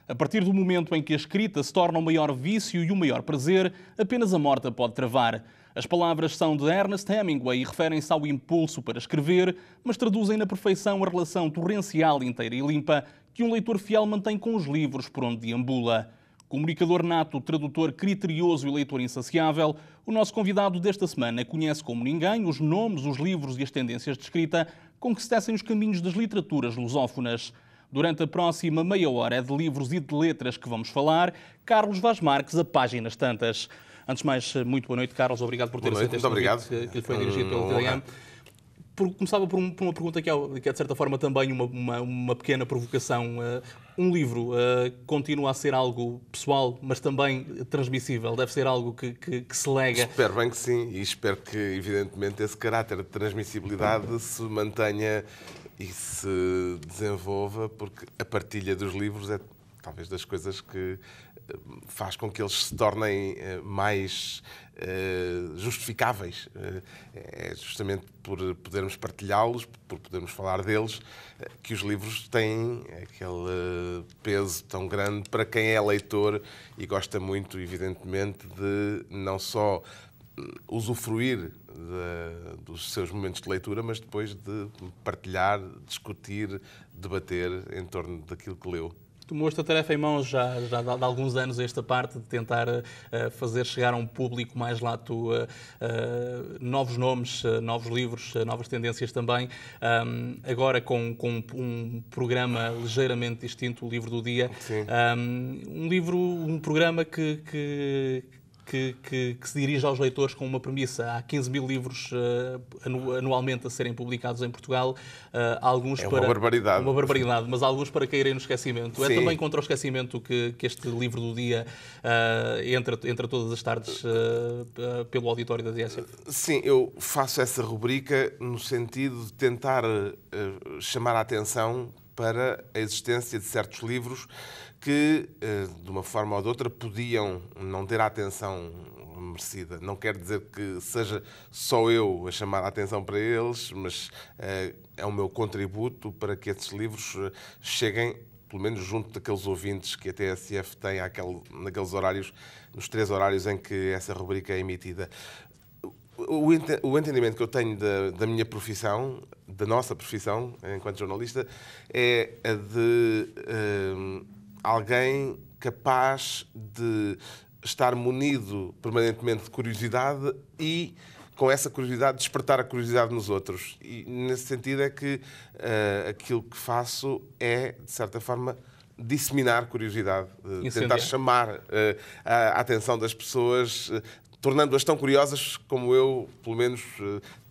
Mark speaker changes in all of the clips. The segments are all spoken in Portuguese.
Speaker 1: A partir do momento em que a escrita se torna o maior vício e o maior prazer, apenas a morte a pode travar. As palavras são de Ernest Hemingway e referem-se ao impulso para escrever, mas traduzem na perfeição a relação torrencial, inteira e limpa que um leitor fiel mantém com os livros por onde deambula. Comunicador nato, tradutor criterioso e leitor insaciável, o nosso convidado desta semana conhece como ninguém os nomes, os livros e as tendências de escrita com que se tecem os caminhos das literaturas lusófonas. Durante a próxima meia hora é de livros e de letras que vamos falar. Carlos Vaz Marques, a páginas tantas. Antes de mais, muito boa noite, Carlos. Obrigado por ter aceito este convite que lhe foi dirigido pelo TDM. Começava por uma pergunta que é, de certa forma, também uma pequena provocação. Um livro continua a ser algo pessoal, mas também transmissível. Deve ser algo que se lega.
Speaker 2: Espero bem que sim. E espero que, evidentemente, esse caráter de transmissibilidade se mantenha e se desenvolva, porque a partilha dos livros é talvez das coisas que faz com que eles se tornem mais justificáveis. É justamente por podermos partilhá-los, por podermos falar deles, que os livros têm aquele peso tão grande para quem é leitor e gosta muito, evidentemente, de não só usufruir dos seus momentos de leitura, mas depois de partilhar, discutir, debater em torno daquilo que leu.
Speaker 1: Tomou esta tarefa em mãos já há alguns anos, esta parte de tentar fazer chegar a um público mais lato novos nomes, novos livros, novas tendências também. Agora com um programa ligeiramente distinto, o Livro do Dia. Um programa que se dirige aos leitores com uma premissa. Há 15 mil livros anualmente a serem publicados em Portugal. Alguns
Speaker 2: uma barbaridade.
Speaker 1: Uma barbaridade, mas alguns para caírem no esquecimento.
Speaker 2: Sim.
Speaker 1: É também contra o esquecimento que este Livro do Dia entra todas as tardes pelo auditório da TSF?
Speaker 2: Sim, eu faço essa rubrica no sentido de tentar chamar a atenção para a existência de certos livros que, de uma forma ou de outra, podiam não ter a atenção merecida. Não quer dizer que seja só eu a chamar a atenção para eles, mas é o meu contributo para que esses livros cheguem, pelo menos junto daqueles ouvintes que a TSF tem naqueles horários, nos 3 horários em que essa rubrica é emitida. O entendimento que eu tenho da minha profissão, da nossa profissão, enquanto jornalista, é a de alguém capaz de estar munido permanentemente de curiosidade e, com essa curiosidade, despertar a curiosidade nos outros. E, nesse sentido, é que aquilo que faço é, de certa forma, disseminar curiosidade, tentar chamar a atenção das pessoas, tornando-as tão curiosas como eu, pelo menos,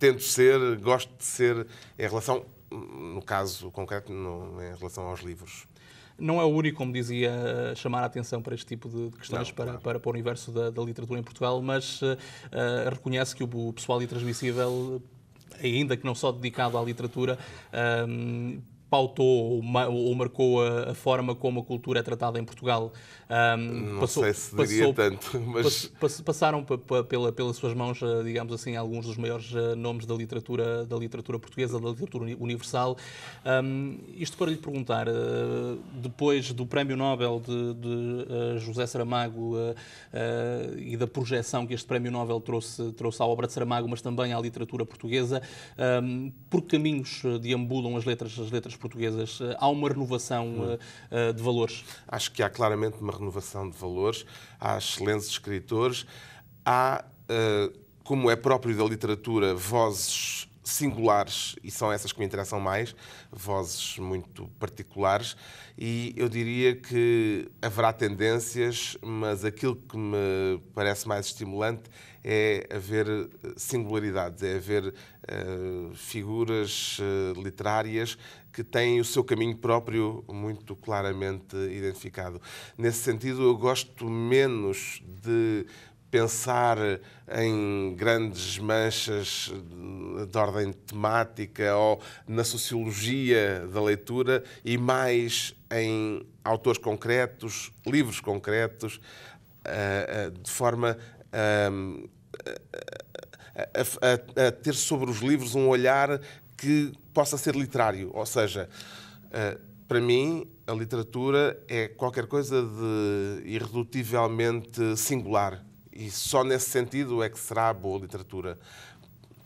Speaker 2: tento ser, gosto de ser, em relação, no caso concreto, em relação aos livros.
Speaker 1: Não é o único, como dizia, a chamar a atenção para este tipo de questões,
Speaker 2: não,
Speaker 1: para o universo da literatura em Portugal, mas reconhece que o pessoal intransmissível, ainda que não só dedicado à literatura, pautou ou marcou a forma como a cultura é tratada em Portugal.
Speaker 2: Não sei se diria tanto, mas
Speaker 1: passaram pelas suas mãos, digamos assim, alguns dos maiores nomes da literatura portuguesa, da literatura universal. Isto para lhe perguntar, depois do Prémio Nobel de José Saramago e da projeção que este Prémio Nobel trouxe à obra de Saramago, mas também à literatura portuguesa, por que caminhos deambulam as letras portuguesas? Há uma renovação de valores?
Speaker 2: Acho que há claramente uma renovação de valores, há excelentes escritores, há, como é próprio da literatura, vozes singulares, e são essas que me interessam mais, vozes muito particulares, e eu diria que haverá tendências, mas aquilo que me parece mais estimulante é haver singularidades, é haver figuras literárias que têm o seu caminho próprio muito claramente identificado. Nesse sentido, eu gosto menos de pensar em grandes manchas de ordem temática ou na sociologia da leitura e mais em autores concretos, livros concretos, de forma a ter sobre os livros um olhar que possa ser literário. Ou seja, Para mim, a literatura é qualquer coisa de irredutivelmente singular. E só nesse sentido é que será boa literatura.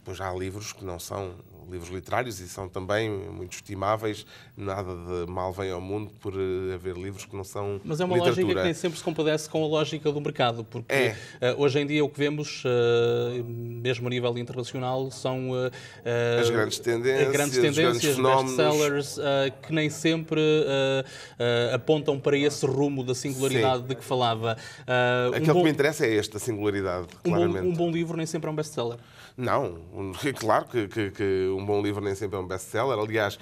Speaker 2: Pois há livros que não são livros literários e são também muito estimáveis. Nada de mal vem ao mundo por haver livros que não são
Speaker 1: Mas é uma
Speaker 2: literatura.
Speaker 1: lógica que nem sempre se compadece com a lógica do mercado, porque hoje em dia o que vemos, mesmo a nível internacional, são
Speaker 2: as grandes tendências, os grandes fenómenos,
Speaker 1: best-sellers, que nem sempre apontam para esse rumo da singularidade de que falava.
Speaker 2: Aquilo que me interessa é esta singularidade, claramente.
Speaker 1: Um bom livro nem sempre é um best-seller.
Speaker 2: Não, claro que um bom livro nem sempre é um best-seller. Aliás,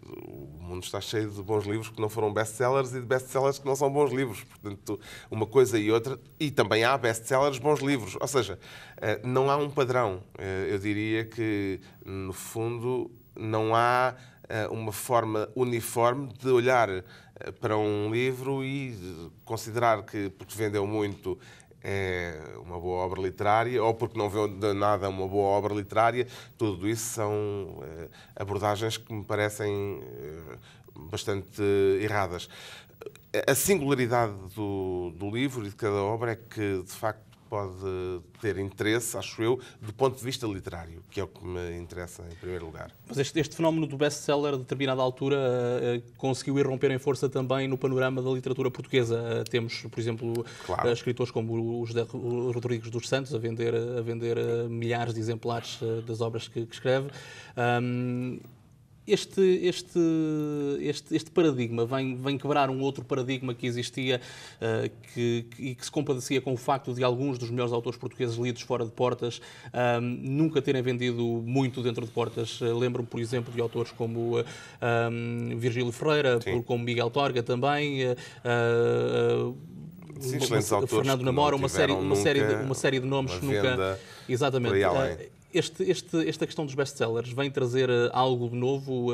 Speaker 2: o mundo está cheio de bons livros que não foram best-sellers e de best-sellers que não são bons livros. Portanto, uma coisa e outra. E também há best-sellers bons livros. Ou seja, não há um padrão. Eu diria que, no fundo, não há uma forma uniforme de olhar para um livro e considerar que, porque vendeu muito, é uma boa obra literária, ou porque não vê de nada uma boa obra literária. Tudo isso são abordagens que me parecem bastante erradas. A singularidade do livro e de cada obra é que, de facto, pode ter interesse, acho eu, do ponto de vista literário, que é o que me interessa em primeiro lugar.
Speaker 1: Mas este fenómeno do best-seller, a determinada altura, conseguiu irromper em força também no panorama da literatura portuguesa. Temos, por exemplo, escritores como o José Rodrigues dos Santos a vender milhares de exemplares das obras que escreve. Este paradigma vem quebrar um outro paradigma que existia e que se compadecia com o facto de alguns dos melhores autores portugueses lidos fora de portas nunca terem vendido muito dentro de portas. Lembro-me, por exemplo, de autores como Virgílio Ferreira, como Miguel Torga também, Fernando Namora, uma série de nomes que nunca... Exatamente. Esta questão dos best-sellers vem trazer algo de novo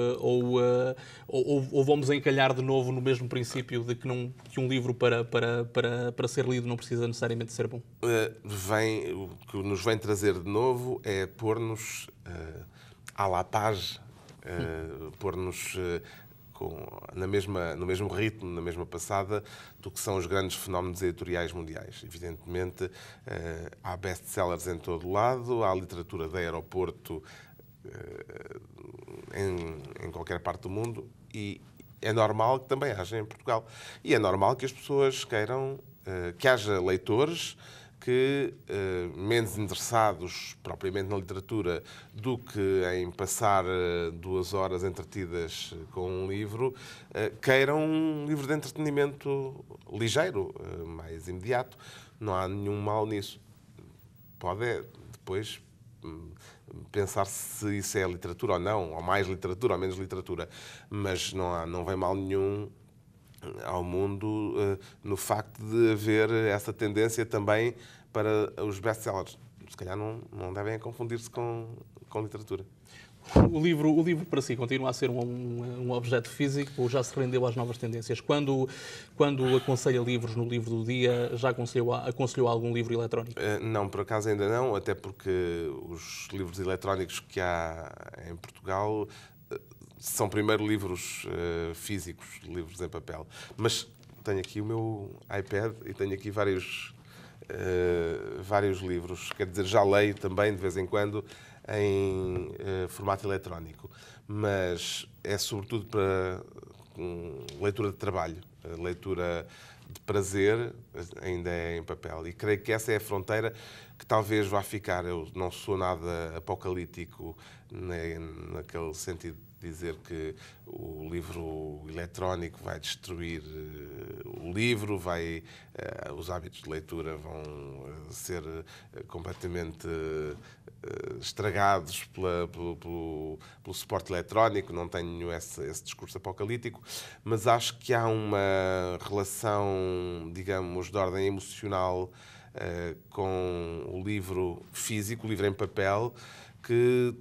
Speaker 1: ou vamos encalhar de novo no mesmo princípio de que um livro para ser lido não precisa necessariamente ser bom?
Speaker 2: O que nos vem trazer de novo é pôr-nos à la page, pôr-nos no mesmo ritmo, na mesma passada, do que são os grandes fenómenos editoriais mundiais. Evidentemente, há best-sellers em todo o lado, há literatura de aeroporto em qualquer parte do mundo e é normal que também haja em Portugal. E é normal que as pessoas queiram que haja leitores que, menos interessados propriamente na literatura do que em passar 2 horas entretidas com um livro, queiram um livro de entretenimento ligeiro, mais imediato. Não há nenhum mal nisso. Pode depois pensar se isso é literatura ou não, ou mais literatura ou menos literatura, mas não vem mal nenhum ao mundo no facto de haver essa tendência também para os best-sellers. Se calhar não devem confundir-se com literatura.
Speaker 1: O livro para si continua a ser um objeto físico ou já se rendeu às novas tendências? Quando aconselha livros no livro do dia, já aconselhou algum livro eletrónico?
Speaker 2: Não, por acaso ainda não, até porque os livros eletrónicos que há em Portugal são primeiro livros físicos, livros em papel. Mas tenho aqui o meu iPad e tenho aqui vários livros. Quer dizer, já leio também, de vez em quando, em formato eletrónico. Mas é sobretudo para leitura de trabalho, leitura de prazer, ainda é em papel. E creio que essa é a fronteira que talvez vá ficar. Eu não sou nada apocalíptico naquele sentido de dizer que o livro eletrónico vai destruir o livro, os hábitos de leitura vão ser completamente estragados pelo suporte eletrónico. Não tenho esse discurso apocalíptico, mas acho que há uma relação, digamos, de ordem emocional com o livro físico, o livro em papel, que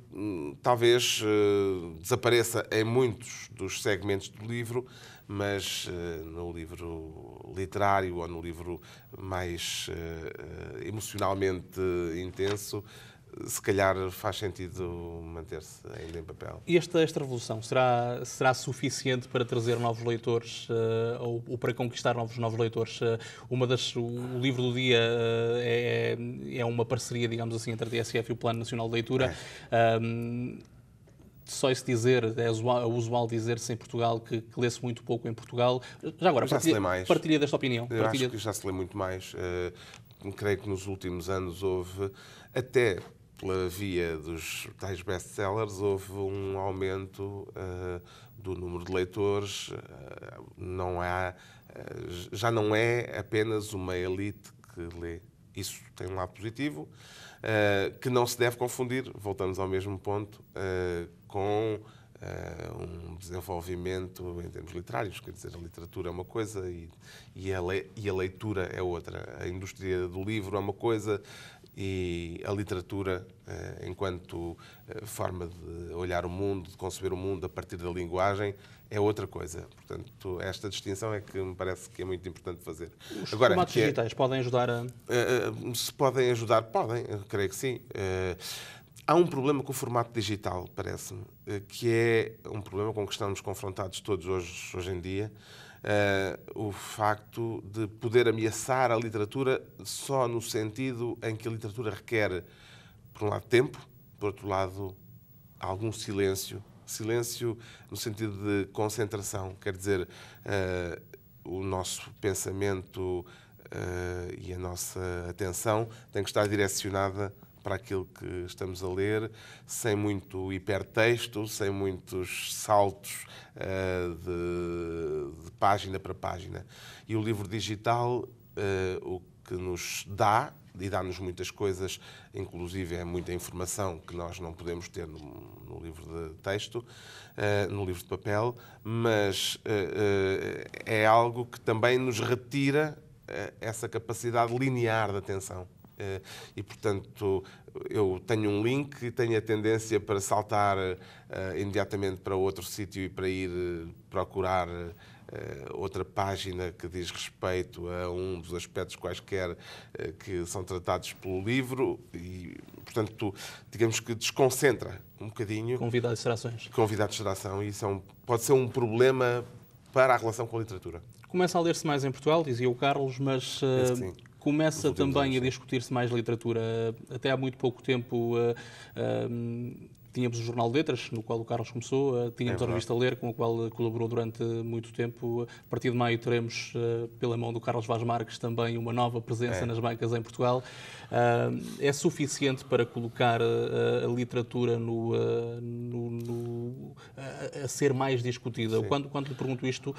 Speaker 2: talvez desapareça em muitos dos segmentos do livro, mas no livro literário ou no livro mais emocionalmente intenso se calhar faz sentido manter-se ainda em papel.
Speaker 1: E esta revolução será suficiente para trazer novos leitores ou para conquistar novos leitores? O livro do dia é uma parceria, digamos assim, entre a TSF e o Plano Nacional de Leitura. Só isso dizer, é usual dizer-se em Portugal que lê-se muito pouco em Portugal. Já agora, partilha desta opinião.
Speaker 2: Eu acho que já se lê muito mais. Creio que nos últimos anos houve, até pela via dos tais best-sellers, houve um aumento do número de leitores. Já não é apenas uma elite que lê. Isso tem um lado positivo, que não se deve confundir, voltamos ao mesmo ponto, com um desenvolvimento em termos literários. Quer dizer, a literatura é uma coisa e a leitura é outra. A indústria do livro é uma coisa e a literatura, enquanto forma de olhar o mundo, de conceber o mundo a partir da linguagem, é outra coisa. Portanto, esta distinção é que me parece que é muito importante fazer.
Speaker 1: Os formatos digitais podem ajudar a...
Speaker 2: Se podem ajudar, podem, eu creio que sim. Há um problema com o formato digital, parece-me, que é um problema com que estamos confrontados todos hoje em dia, o facto de poder ameaçar a literatura só no sentido em que a literatura requer, por um lado, tempo, por outro lado, algum silêncio. Silêncio no sentido de concentração, quer dizer, o nosso pensamento e a nossa atenção tem que estar direcionada para aquilo que estamos a ler, sem muito hipertexto, sem muitos saltos de página para página. E o livro digital, o que nos dá, e dá-nos muitas coisas, inclusive é muita informação que nós não podemos ter no livro de texto, no livro de papel, mas é algo que também nos retira essa capacidade linear de atenção. E, portanto, eu tenho um link e tenho a tendência para saltar imediatamente para outro sítio e para ir procurar outra página que diz respeito a um dos aspectos quaisquer que são tratados pelo livro e, portanto, digamos que desconcentra um bocadinho.
Speaker 1: Convida a distrações.
Speaker 2: Convida a distração e isso pode ser um problema para a relação com a literatura.
Speaker 1: Começa a ler-se mais em Portugal, dizia o Carlos, mas... Começa também a discutir-se mais literatura. Até há muito pouco tempo tínhamos o Jornal de Letras, no qual o Carlos começou, tínhamos a revista Ler, com a qual colaborou durante muito tempo. A partir de maio teremos, pela mão do Carlos Vaz Marques, também uma nova presença nas bancas em Portugal. É suficiente para colocar a literatura a ser mais discutida? Quando lhe pergunto isto,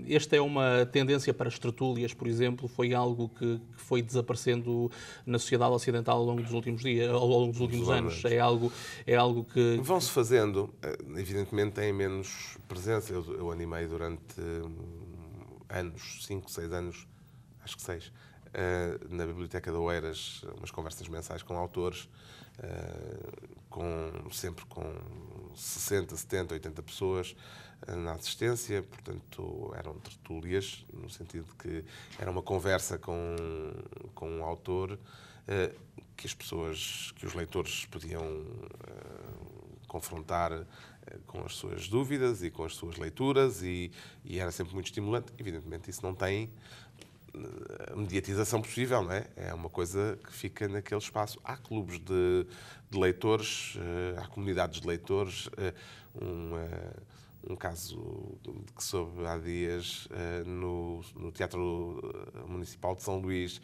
Speaker 1: esta é uma tendência para as tertúlias, por exemplo, foi algo que foi desaparecendo na sociedade ocidental ao longo dos últimos dias, ao longo dos últimos anos. É algo que...
Speaker 2: Vão-se fazendo, evidentemente têm menos presença. Eu animei durante anos, 5, 6 anos, acho que 6, na Biblioteca de Oeiras, umas conversas mensais com autores, sempre com 60, 70, 80 pessoas na assistência, portanto eram tertúlias, no sentido de que era uma conversa com um autor que os leitores podiam confrontar com as suas dúvidas e com as suas leituras e era sempre muito estimulante. Evidentemente isso não tem a mediatização possível, não é? É uma coisa que fica naquele espaço. Há clubes de leitores, há comunidades de leitores. Um caso que soube há dias no Teatro Municipal de São Luís,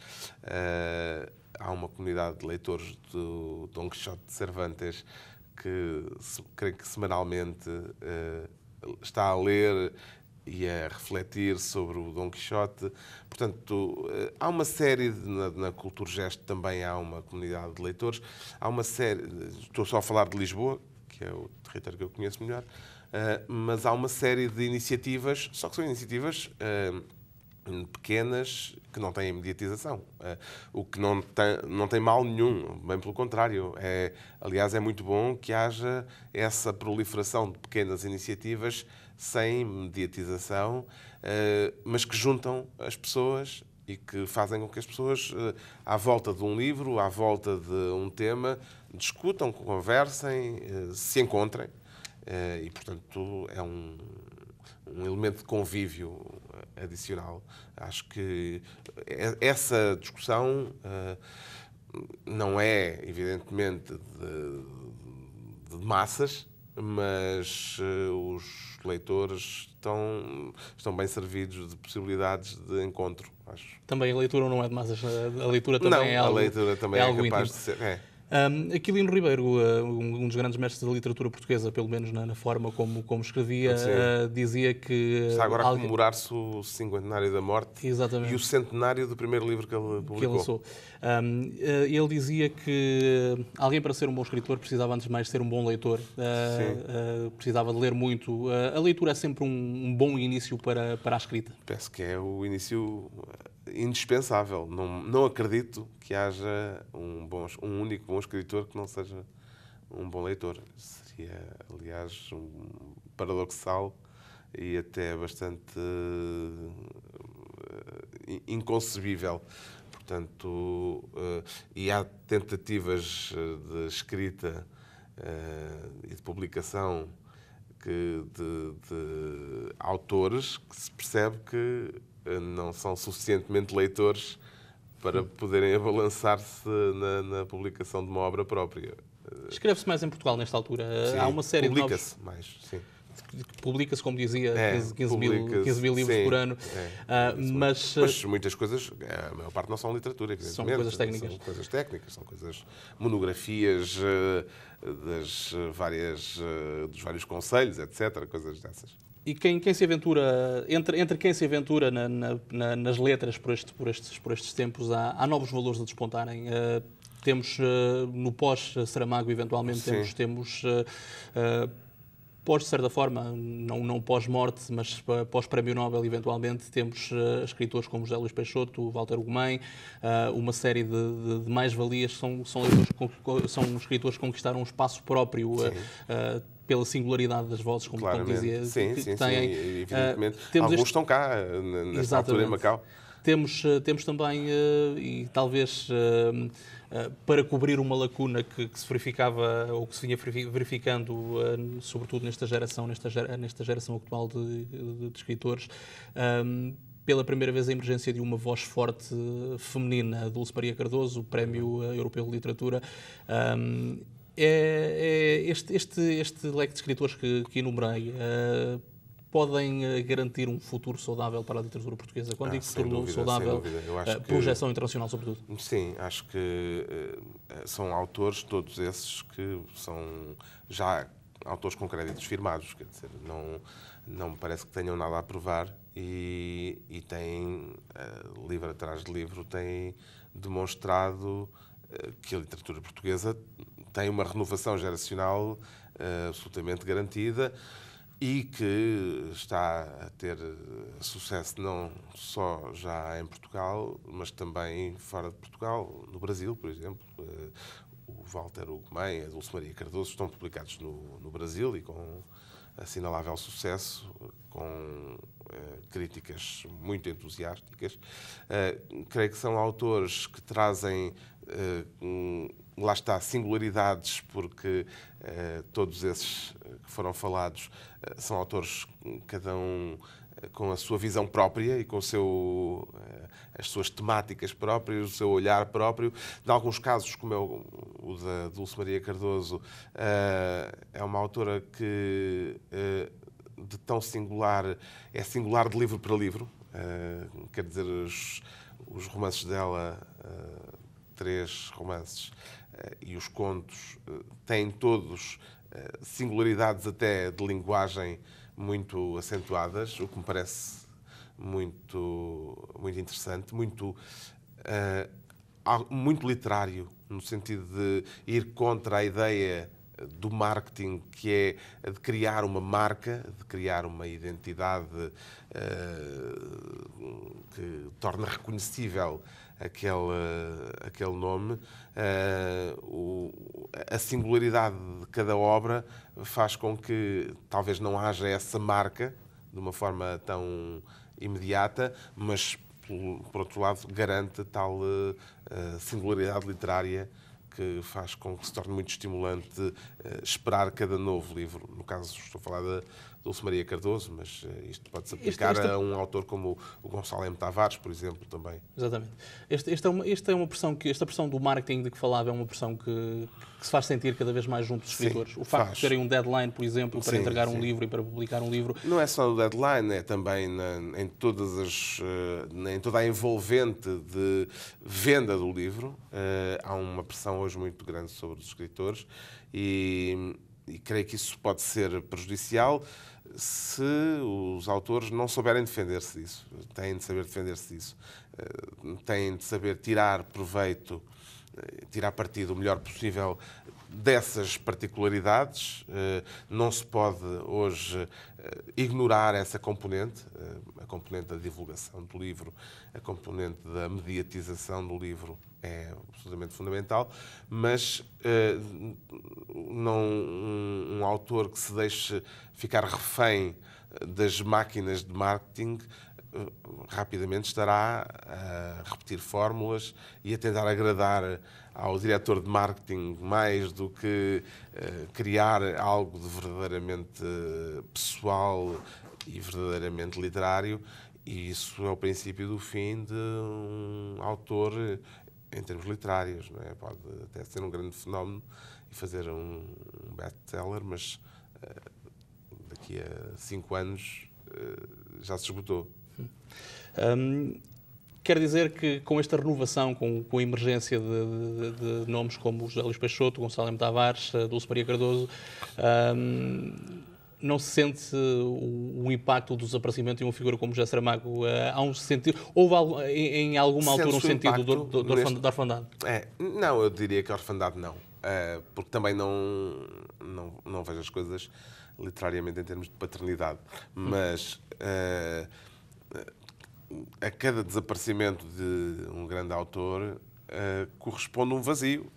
Speaker 2: há uma comunidade de leitores do Dom Quixote de Cervantes que, creio que semanalmente, está a ler e a refletir sobre o Dom Quixote. Portanto, há uma série, na Culturgest também há uma comunidade de leitores, há uma série, estou só a falar de Lisboa, que é o território que eu conheço melhor, mas há uma série de iniciativas, só que são iniciativas pequenas, que não têm mediatização, o que não tem mal nenhum, bem pelo contrário. Aliás, é muito bom que haja essa proliferação de pequenas iniciativas sem mediatização, mas que juntam as pessoas e que fazem com que as pessoas, à volta de um livro, à volta de um tema, discutam, conversem, se encontrem. E, portanto, é um elemento de convívio adicional. Acho que essa discussão não é, evidentemente, de massas, mas os leitores estão bem servidos de possibilidades de encontro, acho.
Speaker 1: Também a leitura não é de massas, a leitura também
Speaker 2: Não,
Speaker 1: é algo,
Speaker 2: a leitura também
Speaker 1: é
Speaker 2: é
Speaker 1: algo
Speaker 2: capaz
Speaker 1: íntimo.
Speaker 2: de ser. É.
Speaker 1: Aquilino Ribeiro, um dos grandes mestres da literatura portuguesa, pelo menos na forma como escrevia, dizia que
Speaker 2: Está agora a comemorar-se o cinquentenário da morte.
Speaker 1: Exatamente.
Speaker 2: E o centenário do primeiro livro que ele publicou.
Speaker 1: Que ele lançou. Ele dizia que alguém, para ser um bom escritor, precisava antes de mais ser um bom leitor. Precisava de ler muito. A leitura é sempre um bom início para a escrita.
Speaker 2: Penso que é o início indispensável. Não acredito que haja um único bom escritor que não seja um bom leitor. Seria, aliás, paradoxal e até bastante inconcebível. Portanto, e há tentativas de escrita e de publicação de autores que se percebe que não são suficientemente leitores para poderem abalançar-se na publicação de uma obra própria.
Speaker 1: Escreve-se mais em Portugal nesta altura.
Speaker 2: Sim,
Speaker 1: Há uma série de novos...
Speaker 2: publica-se mais, sim.
Speaker 1: Publica-se, como dizia, 15 mil livros
Speaker 2: sim,
Speaker 1: por ano.
Speaker 2: Mas muitas coisas, a maior parte não são literatura, evidentemente.
Speaker 1: São coisas técnicas.
Speaker 2: São coisas técnicas, são coisas monografias dos vários conselhos, etc. Coisas dessas.
Speaker 1: E quem se aventura, entre quem se aventura nas letras por estes tempos, há novos valores a despontarem. Temos no pós-Saramago, eventualmente, temos pós, de certa forma, não pós-morte, mas pós-Prémio Nobel, eventualmente, temos escritores como José Luís Peixoto, Walter Ugumem, uma série de mais-valias, são escritores que conquistaram um espaço próprio pela singularidade das vozes, como dizia.
Speaker 2: Sim, evidentemente. Alguns estão cá, nesta altura em Macau.
Speaker 1: Temos também, e talvez para cobrir uma lacuna que se verificava, ou que se vinha verificando, sobretudo nesta geração atual de escritores, pela primeira vez a emergência de uma voz forte feminina, Dulce Maria Cardoso, Prémio Europeu de Literatura. Este leque de escritores que enumerei podem garantir um futuro saudável para a literatura portuguesa? Quando digo futuro saudável, projeção internacional, sobretudo.
Speaker 2: Sim, acho que são autores, todos esses, que são já autores com créditos firmados, quer dizer, não me parece que tenham nada a provar e têm, livro atrás de livro, têm demonstrado que a literatura portuguesa tem uma renovação geracional absolutamente garantida e que está a ter sucesso não só já em Portugal, mas também fora de Portugal, no Brasil, por exemplo. O Walter Ugumem, a Dulce Maria Cardoso estão publicados no Brasil e com assinalável sucesso, com críticas muito entusiásticas. Creio que são autores que trazem, lá está, singularidades, porque todos esses que foram falados são autores, cada um com a sua visão própria e com as suas temáticas próprias, o seu olhar próprio. Em alguns casos, como é o da Dulce Maria Cardoso, é uma autora que de tão singular, é singular de livro para livro. Quer dizer, os romances dela, 3 romances, e os contos têm todos singularidades até de linguagem muito acentuadas, o que me parece muito interessante, muito literário, no sentido de ir contra a ideia do marketing, que é a de criar uma marca, de criar uma identidade que torna reconhecível aquele nome. A singularidade de cada obra faz com que talvez não haja essa marca de uma forma tão imediata, mas por outro lado, garante tal singularidade literária que faz com que se torne muito estimulante esperar cada novo livro. No caso, estou a falar da Dulce Maria Cardoso, mas isto pode-se aplicar a um autor como o Gonçalo M. Tavares, por exemplo, também.
Speaker 1: Exatamente. Esta é uma pressão esta pressão do marketing de que falava é uma pressão que se faz sentir cada vez mais junto dos escritores.
Speaker 2: Sim,
Speaker 1: o facto de terem um deadline, por exemplo, para entregar um livro e para publicar um livro.
Speaker 2: Não é só o deadline, é também em toda a envolvente de venda do livro. Há uma pressão hoje muito grande sobre os escritores e creio que isso pode ser prejudicial se os autores não souberem defender-se disso. Têm de saber defender-se disso. Têm de saber tirar proveito, tirar partido o melhor possível dessas particularidades. Não se pode hoje ignorar essa componente, a componente da divulgação do livro, a componente da mediatização do livro é absolutamente fundamental, mas um autor que se deixe ficar refém das máquinas de marketing rapidamente estará a repetir fórmulas e a tentar agradar ao diretor de marketing mais do que criar algo de verdadeiramente pessoal e verdadeiramente literário. E isso é o princípio do fim de um autor em termos literários. Não é? Pode até ser um grande fenómeno e fazer um best-seller, mas daqui a 5 anos já se esgotou.
Speaker 1: Quer dizer que com esta renovação, com a emergência de nomes como José Luís Peixoto, Gonçalo M. Tavares, Dulce Maria Cardoso, não se sente o impacto do desaparecimento de uma figura como José Saramago? Há um sentido, houve em alguma altura um sentido da orfandade?
Speaker 2: Não, eu diria que a orfandade não. Porque também não vejo as coisas literariamente em termos de paternidade. Mas a cada desaparecimento de um grande autor corresponde um vazio,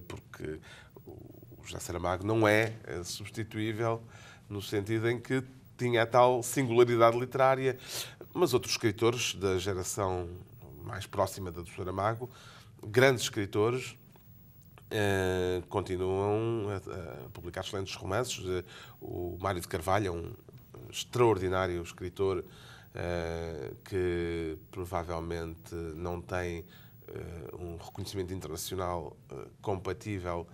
Speaker 2: porque o José Saramago não é substituível no sentido em que tinha a tal singularidade literária, mas outros escritores da geração mais próxima da do Saramago, grandes escritores, continuam a publicar excelentes romances. O Mário de Carvalho é um extraordinário escritor que provavelmente não tem um reconhecimento internacional compatível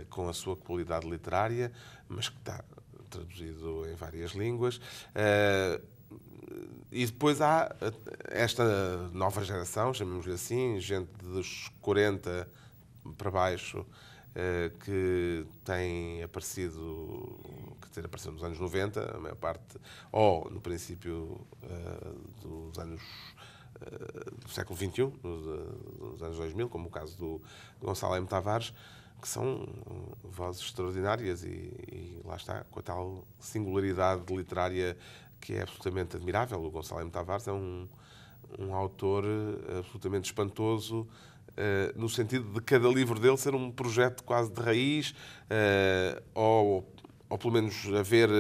Speaker 2: com a sua qualidade literária, mas que está traduzido em várias línguas. E depois há esta nova geração, chamemos-lhe assim, gente dos 40 para baixo, que tem aparecido, nos anos 90, a maior parte, ou no princípio dos anos do século XXI, dos anos 2000, como o caso do Gonçalo M. Tavares, que são vozes extraordinárias e lá está, com a tal singularidade literária que é absolutamente admirável. O Gonçalo M. Tavares é um autor absolutamente espantoso, no sentido de cada livro dele ser um projeto quase de raiz, ou pelo menos haver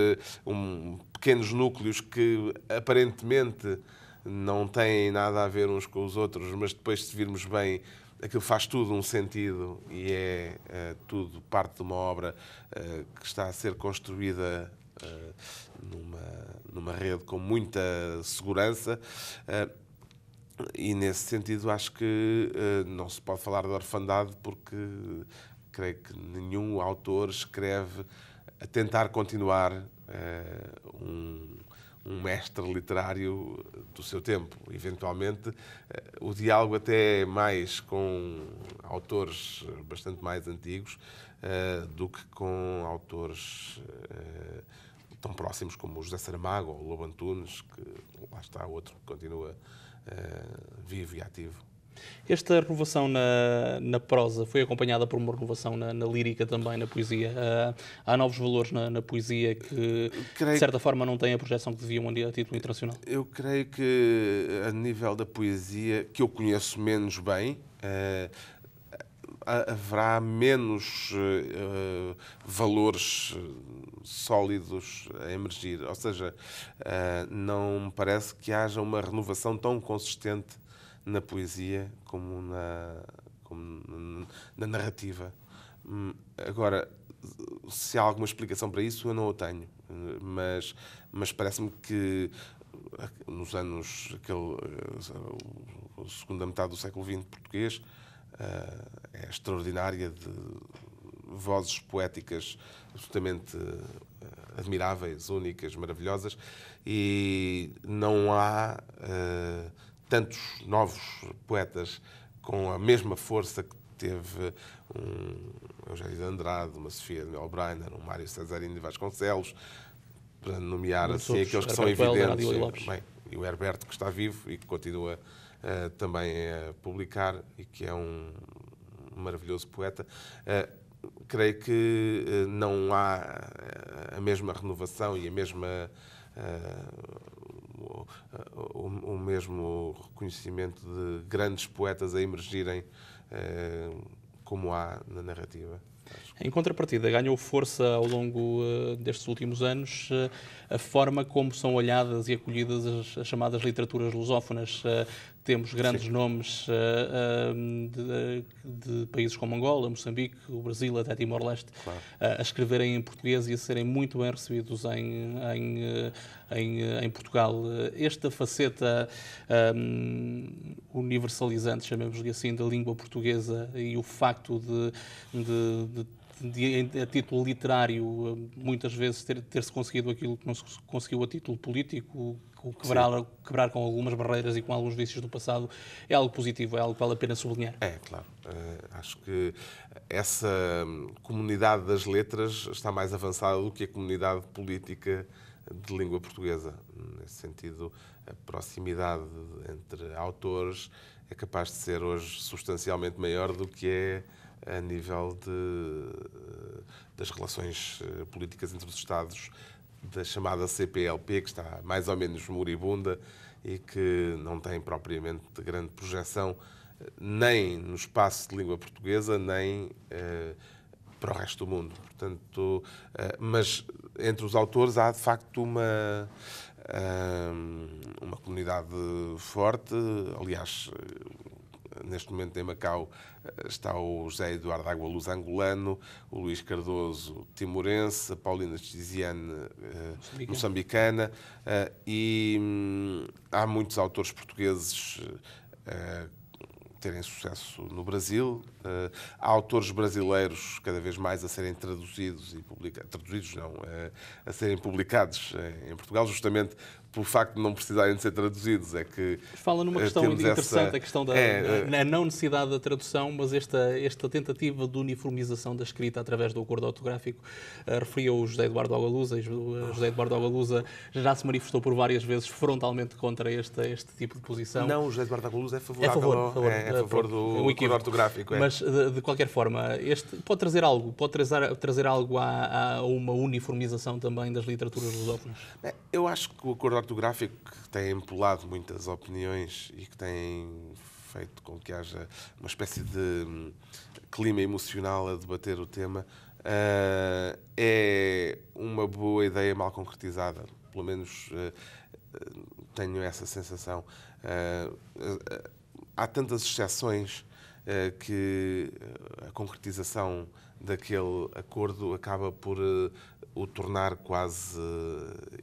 Speaker 2: pequenos núcleos que aparentemente não têm nada a ver uns com os outros, mas depois, se virmos bem, aquilo faz tudo um sentido e é tudo parte de uma obra que está a ser construída numa rede com muita segurança. E, nesse sentido, acho que não se pode falar de orfandade, porque creio que nenhum autor escreve a tentar continuar um mestre literário do seu tempo. Eventualmente, o diálogo até é mais com autores bastante mais antigos do que com autores tão próximos como o José Saramago ou o Lobo Antunes, que lá está outro que continua vivo e ativo.
Speaker 1: Esta renovação na prosa foi acompanhada por uma renovação na lírica também, na poesia. Há novos valores na poesia que, de certa forma, não têm a projeção que deviam a título internacional?
Speaker 2: Eu creio que, a nível da poesia, que eu conheço menos bem, haverá menos valores sólidos a emergir. Ou seja, não me parece que haja uma renovação tão consistente na poesia como na narrativa. Agora, se há alguma explicação para isso, eu não o tenho. Mas parece-me que nos anos, a segunda metade do século XX português, é extraordinária, de vozes poéticas absolutamente admiráveis, únicas, maravilhosas, e não há tantos novos poetas com a mesma força que teve um Eugênio de Andrade, uma Sofia de Melbrenner, um Mário Cesarino de Vasconcelos, para nomear assim aqueles que são evidentes. Bem, e o Herberto, que está vivo e que continua também a publicar e que é um maravilhoso poeta. Creio que não há a mesma renovação e a mesma o mesmo reconhecimento de grandes poetas a emergirem como há na narrativa.
Speaker 1: Em contrapartida, ganhou força ao longo destes últimos anos a forma como são olhadas e acolhidas as chamadas literaturas lusófonas. Temos grandes nomes de países como Angola, Moçambique, o Brasil, até Timor-Leste, claro, a escreverem em português e a serem muito bem recebidos em Portugal. Esta faceta universalizante, chamemos-lhe assim, da língua portuguesa e o facto a título literário, muitas vezes ter-se conseguido aquilo que não se conseguiu a título político, quebrar com algumas barreiras e com alguns vícios do passado, é algo positivo, é algo que vale a pena sublinhar.
Speaker 2: É, claro. Acho que essa comunidade das letras está mais avançada do que a comunidade política de língua portuguesa. Nesse sentido, a proximidade entre autores é capaz de ser hoje substancialmente maior do que é a nível das relações políticas entre os Estados, da chamada CPLP, que está mais ou menos moribunda e que não tem propriamente grande projeção nem no espaço de língua portuguesa, nem para o resto do mundo. Portanto, mas entre os autores há, de facto, uma comunidade forte. Aliás, neste momento em Macau está o José Eduardo Agualuz angolano, o Luís Cardoso timorense, a Paulina Tiziane moçambicana, e há muitos autores portugueses terem sucesso no Brasil. Há autores brasileiros cada vez mais a serem traduzidos e publicados, a serem publicados em Portugal, justamente pelo facto de não precisarem de ser traduzidos. É que
Speaker 1: fala numa questão interessante, a questão da não necessidade da tradução, mas esta tentativa de uniformização da escrita através do acordo ortográfico. Referia o José Eduardo Agualusa, e o José Eduardo Agualusa já se manifestou por várias vezes frontalmente contra este tipo de posição.
Speaker 2: Não, o José Eduardo Agualusa é favorável, a favor do acordo ortográfico.
Speaker 1: Mas, de qualquer forma, pode trazer algo a uma uniformização também das literaturas lusófonas?
Speaker 2: Eu acho que o acordo ortográfico, que tem empolado muitas opiniões e que tem feito com que haja uma espécie de clima emocional a debater o tema, é uma boa ideia mal concretizada. Pelo menos tenho essa sensação. Há tantas exceções que a concretização daquele acordo acaba por o tornar quase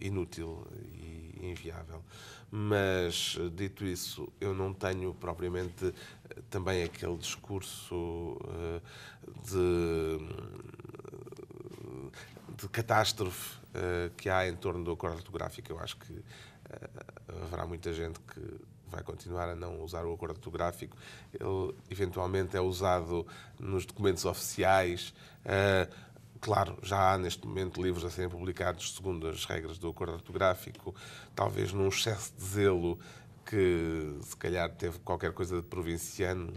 Speaker 2: inútil e inviável. Mas, dito isso, eu não tenho propriamente também aquele discurso de catástrofe que há em torno do acordo ortográfico. Eu acho que haverá muita gente que vai continuar a não usar o acordo ortográfico. Ele, eventualmente, é usado nos documentos oficiais. Claro, já há neste momento livros a serem publicados segundo as regras do acordo ortográfico, talvez num excesso de zelo que se calhar teve qualquer coisa de provinciano,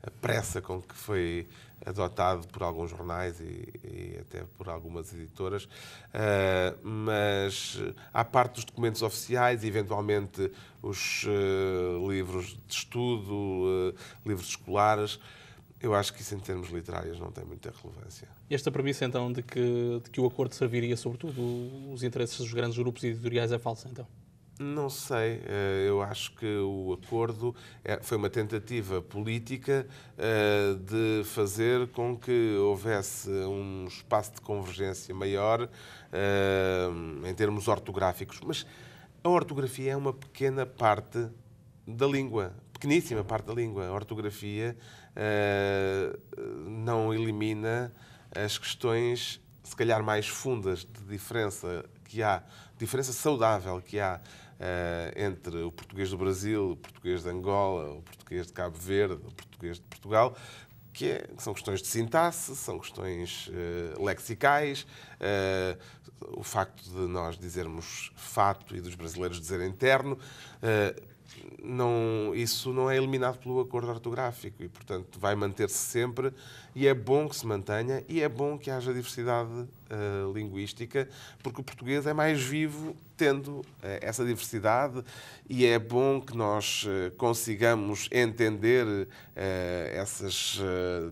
Speaker 2: a pressa com que foi adotado por alguns jornais e até por algumas editoras, mas à parte dos documentos oficiais, eventualmente os livros de estudo, livros escolares, eu acho que isso em termos literários não tem muita relevância.
Speaker 1: Esta premissa, então, de que o acordo serviria sobretudo os interesses dos grandes grupos editoriais é falsa, então?
Speaker 2: Não sei. Eu acho que o acordo foi uma tentativa política de fazer com que houvesse um espaço de convergência maior em termos ortográficos. Mas a ortografia é uma pequena parte da língua, pequeníssima parte da língua. A ortografia não elimina as questões, se calhar, mais fundas de diferença que há, diferença saudável que há entre o português do Brasil, o português de Angola, o português de Cabo Verde, o português de Portugal, que são questões de sintaxe, são questões lexicais, o facto de nós dizermos fato e dos brasileiros dizerem terno, isso não é eliminado pelo acordo ortográfico e, portanto, vai manter-se sempre, e é bom que se mantenha e é bom que haja diversidade linguística, porque o português é mais vivo tendo essa diversidade, e é bom que nós consigamos entender essas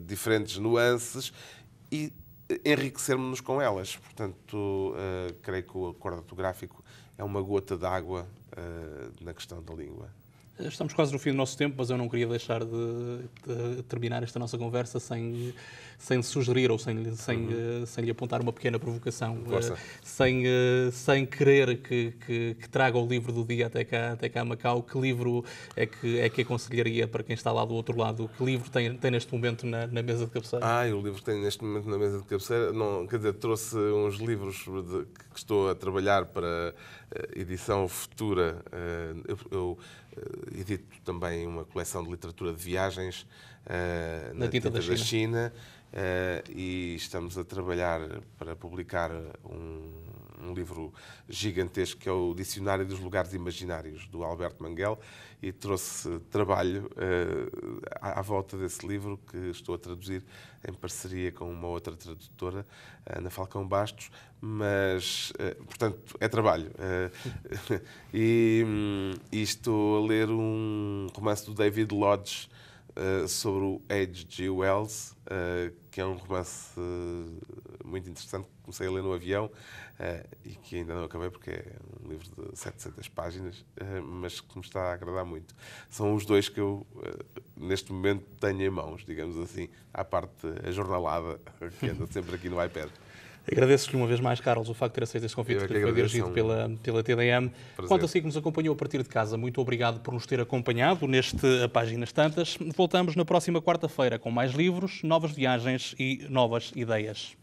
Speaker 2: diferentes nuances e enriquecermos-nos com elas. Portanto, creio que o acordo ortográfico é uma gota d'água na questão da língua.
Speaker 1: Estamos quase no fim do nosso tempo, mas eu não queria deixar de terminar esta nossa conversa sem sugerir ou sem lhe apontar uma pequena provocação, sem querer que traga o livro do dia até cá a Macau. Que livro é que aconselharia para quem está lá do outro lado? Que livro tem neste momento na mesa de cabeceira?
Speaker 2: O livro que tenho neste momento na mesa de cabeceira, trouxe uns livros que estou a trabalhar para edição futura. Eu edito também uma coleção de literatura de viagens na Tinta da China. E estamos a trabalhar para publicar um livro gigantesco que é o Dicionário dos Lugares Imaginários, do Alberto Manguel, e trouxe trabalho à volta desse livro, que estou a traduzir em parceria com uma outra tradutora, Ana Falcão Bastos, mas, portanto, é trabalho. E estou a ler um romance do David Lodge sobre o H.G. Wells, que é um romance muito interessante, que comecei a ler no avião e que ainda não acabei porque é um livro de 700 páginas, mas que me está a agradar muito. São os dois que eu, neste momento, tenho em mãos, digamos assim, à parte a jornalada, que anda sempre aqui no iPad.
Speaker 1: Agradeço-lhe uma vez mais, Carlos, o facto de ter aceito este convite que foi dirigido pela TDM.
Speaker 2: Prazer.
Speaker 1: Quanto a si que nos acompanhou a partir de casa, muito obrigado por nos ter acompanhado neste Páginas Tantas. Voltamos na próxima quarta-feira com mais livros, novas viagens e novas ideias.